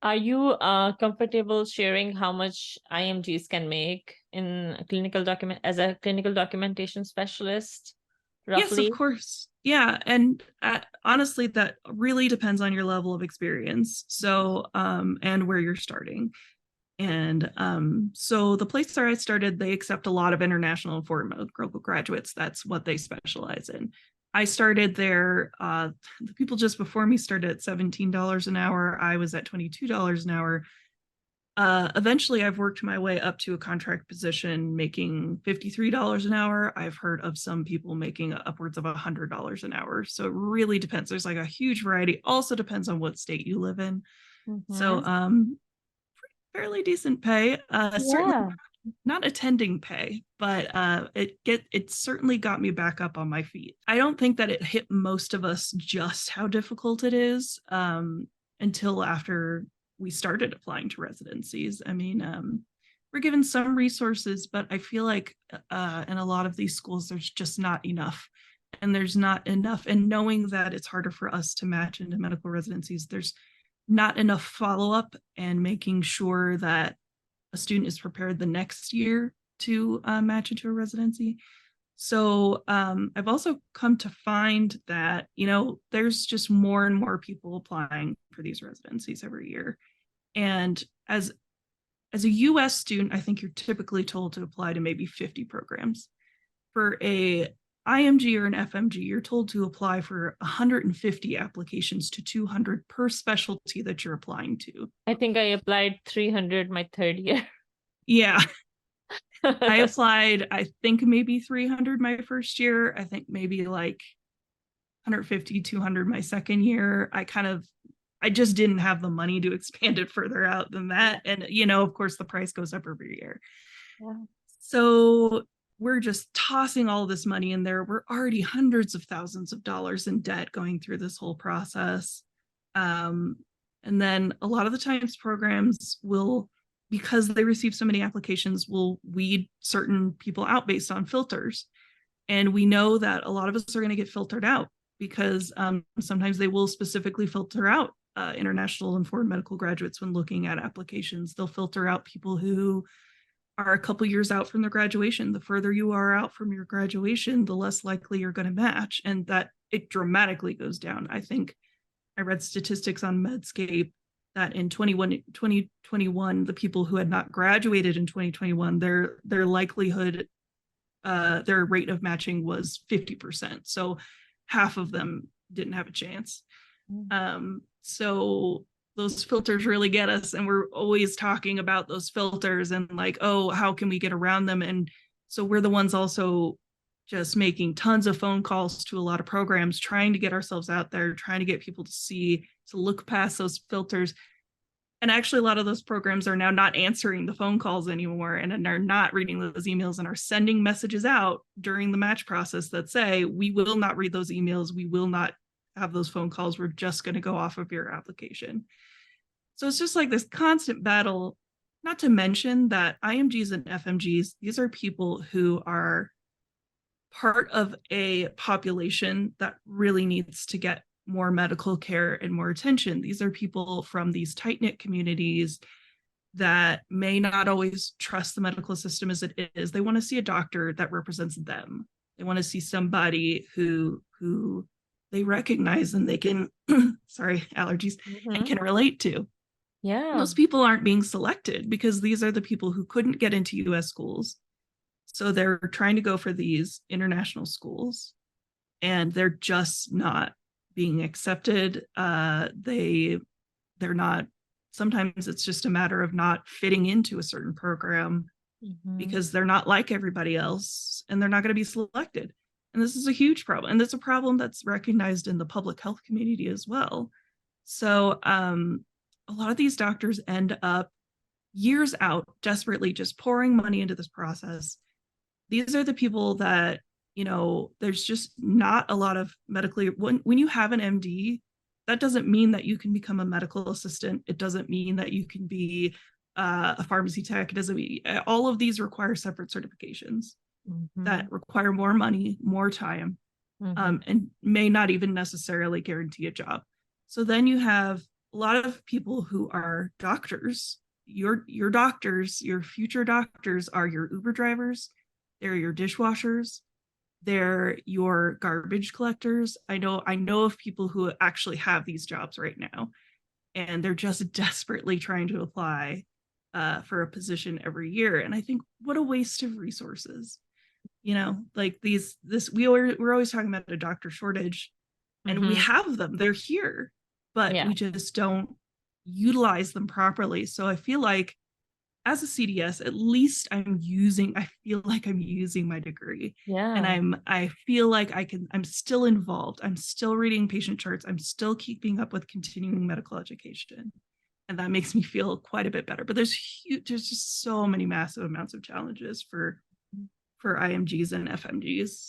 Are you comfortable sharing how much IMGs can make in a clinical document as a clinical documentation specialist, Yes, of roughly? course. Yeah, and honestly, that really depends on your level of experience. So, and where you're starting. And so the place where I started, they accept a lot of international and foreign medical graduates. That's what they specialize in. I started there. The people just before me started at $17 an hour. I was at $22 an hour. Eventually, I've worked my way up to a contract position making $53 an hour. I've heard of some people making upwards of $100 an hour. So it really depends. There's like a huge variety. Also depends on what state you live in. So Mm-hmm. fairly decent pay. Certainly Yeah. not attending pay, but it certainly got me back up on my feet. I don't think that it hit most of us just how difficult it is until after we started applying to residencies. I mean, we're given some resources, but I feel like in a lot of these schools, there's just not enough. And there's not enough. And knowing that it's harder for us to match into medical residencies, there's not enough follow up and making sure that a student is prepared the next year to match into a residency. So I've also come to find that, there's just more and more people applying for these residencies every year. And as a US student, I think you're typically told to apply to maybe 50 programs. For a IMG or an FMG, you're told to apply for 150 applications to 200 per specialty that you're applying to. I think I applied 300 my third year. Yeah, I applied, I think maybe 300 my first year. I think maybe like 150, 200 my second year. I just didn't have the money to expand it further out than that. And, of course, the price goes up every year. Yeah. So we're just tossing all this money in there. We're already hundreds of thousands of dollars in debt going through this whole process. Um, and then a lot of the times programs will, because they receive so many applications, will weed certain people out based on filters. And we know that a lot of us are going to get filtered out because sometimes they will specifically filter out international and foreign medical graduates when looking at applications. They'll filter out people who are a couple years out from their graduation. The further you are out from your graduation, the less likely you're going to match. And that it dramatically goes down. I think I read statistics on Medscape that in 2021, the people who had not graduated in 2021, their likelihood, their rate of matching was 50%. So half of them didn't have a chance. So those filters really get us, and we're always talking about those filters and like, oh, how can we get around them? And so we're the ones also just making tons of phone calls to a lot of programs, trying to get ourselves out there, trying to get people to look past those filters. And actually, a lot of those programs are now not answering the phone calls anymore and are not reading those emails and are sending messages out during the match process that say, we will not read those emails. We will not have those phone calls. We're just going to go off of your application. So it's just like this constant battle, not to mention that IMGs and FMGs, these are people who are part of a population that really needs to get more medical care and more attention. These are people from these tight-knit communities that may not always trust the medical system as it is. They want to see a doctor that represents them. They want to see somebody who they recognize and they can sorry, allergies, and can relate to. And Yeah. those people aren't being selected because these are the people who couldn't get into US schools. So they're trying to go for these international schools and they're just not being accepted. They're not, sometimes it's just a matter of not fitting into a certain program Mm-hmm. because they're not like everybody else and they're not going to be selected. And this is a huge problem. And it's a problem that's recognized in the public health community as well. So a lot of these doctors end up years out desperately just pouring money into this process. These are the people that, there's just not a lot of medically, when you have an MD, that doesn't mean that you can become a medical assistant. It doesn't mean that you can be a pharmacy tech. It doesn't mean, all of these require separate certifications Mm-hmm. that require more money, more time, Mm-hmm. and may not even necessarily guarantee a job. So then you have a lot of people who are doctors, your doctors, your future doctors are your Uber drivers, they're your dishwashers, they're your garbage collectors. I know of people who actually have these jobs right now, and they're just desperately trying to apply for a position every year. And I think what a waste of resources. You know, like we're always talking about a doctor shortage, and we have them. They're here, but Yeah. we just don't utilize them properly. So I feel like as a CDS, at least I feel like I'm using my degree. Yeah. And I feel like I'm still involved. I'm still reading patient charts. I'm still keeping up with continuing medical education. And that makes me feel quite a bit better. But there's just so many massive amounts of challenges for IMGs and FMGs.